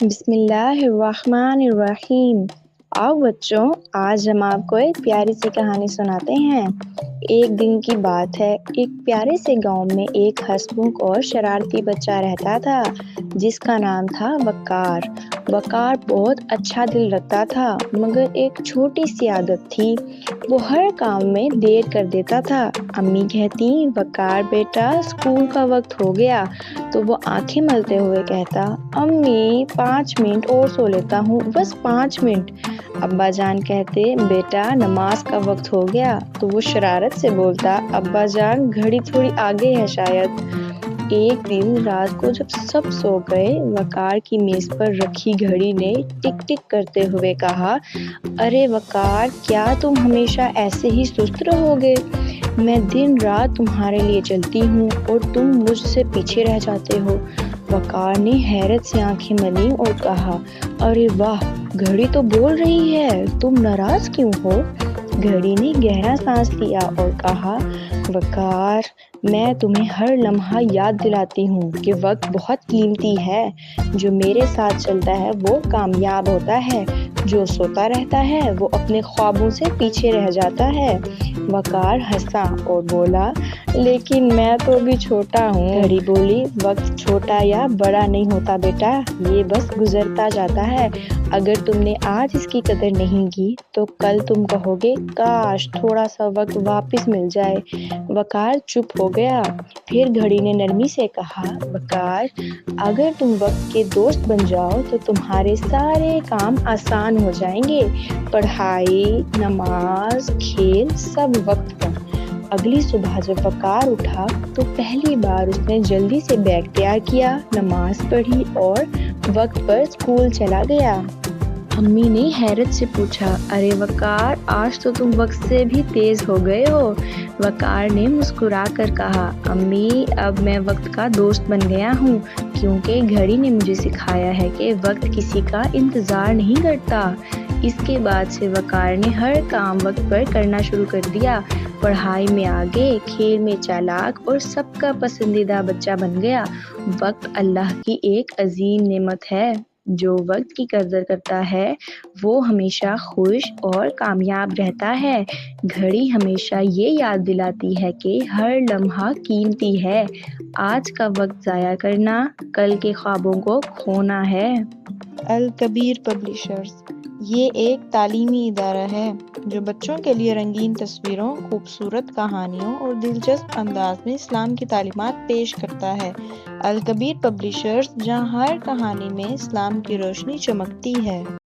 بسم اللہ الرحمن الرحیم۔ آؤ بچوں، آج ہم آپ کو ایک پیاری سی کہانی سناتے ہیں۔ ایک دن کی بات ہے، ایک پیارے سے گاؤں میں ایک ہنسمکھ اور شرارتی بچہ رہتا تھا جس کا نام تھا وقار۔ وقار بہت اچھا دل رکھتا تھا، مگر ایک چھوٹی سی عادت تھی، وہ ہر کام میں دیر کر دیتا تھا۔ امی کہتی، وقار بیٹا اسکول کا وقت ہو گیا، تو وہ آنکھیں ملتے ہوئے کہتا، امی 5 منٹ اور سو لیتا ہوں، بس 5 منٹ۔ ابا جان کہتے، بیٹا نماز کا وقت ہو گیا، تو وہ شرارت سے بولتا، ابا جان گھڑی تھوڑی آگے ہے شاید۔ ایک دن رات کو جب سب سو گئے، وقار کی میز پر رکھی گھڑی نے ٹک ٹک کرتے ہوئے کہا، ارے وقار، کیا تم ہمیشہ ایسے ہی سست رہو گے؟ میں دن رات تمہارے لیے چلتی ہوں اور تم مجھ سے پیچھے رہ جاتے ہو۔ وقار نے حیرت سے آنکھیں ملیں اور کہا، ارے واہ، گھڑی تو بول رہی ہے، تم ناراض کیوں ہو؟ گھڑی نے گہرا سانس لیا اور کہا، وقار، میں تمہیں ہر لمحہ یاد دلاتی ہوں کہ وقت بہت قیمتی ہے۔ جو میرے ساتھ چلتا ہے وہ کامیاب ہوتا ہے، جو سوتا رہتا ہے وہ اپنے خوابوں سے پیچھے رہ جاتا ہے۔ وقار ہنسا اور بولا، لیکن میں تو ابھی چھوٹا ہوں۔ گھڑی بولی، وقت چھوٹا یا بڑا نہیں ہوتا بیٹا، یہ بس گزرتا جاتا ہے۔ اگر تم نے آج اس کی قدر نہیں کی تو کل تم کہو گے، کاش تھوڑا سا وقت واپس مل جائے۔ وقار چپ ہو گیا۔ پھر گھڑی نے نرمی سے کہا، وقار، اگر تم وقت کے دوست بن جاؤ تو تمہارے سارے کام آسان ہو جائیں گے، پڑھائی، نماز، کھیل، سب وقت پر۔ اگلی صبح جب وقار اٹھا تو پہلی بار اس نے جلدی سے بیگ تیار کیا، نماز پڑھی اور وقت پر اسکول چلا گیا۔ امی نے حیرت سے پوچھا، ارے وقار، آج تو تم وقت سے بھی تیز ہو گئے ہو۔ وقار نے مسکرا کر کہا، امی، اب میں وقت کا دوست بن گیا ہوں، کیونکہ گھڑی نے مجھے سکھایا ہے کہ وقت کسی کا انتظار نہیں کرتا۔ اس کے بعد سے وقار نے ہر کام وقت پر کرنا شروع کر دیا، پڑھائی میں آگے، کھیل میں چالاک اور سب کا پسندیدہ بچہ بن گیا۔ وقت اللہ کی ایک عظیم نعمت ہے، جو وقت کی قدر کرتا ہے وہ ہمیشہ خوش اور کامیاب رہتا ہے۔ گھڑی ہمیشہ یہ یاد دلاتی ہے کہ ہر لمحہ قیمتی ہے، آج کا وقت ضائع کرنا کل کے خوابوں کو کھونا ہے۔ الکبیر پبلشرز یہ ایک تعلیمی ادارہ ہے جو بچوں کے لیے رنگین تصویروں، خوبصورت کہانیوں اور دلچسپ انداز میں اسلام کی تعلیمات پیش کرتا ہے۔ الکبیر پبلشرز، جہاں ہر کہانی میں اسلام کی روشنی چمکتی ہے۔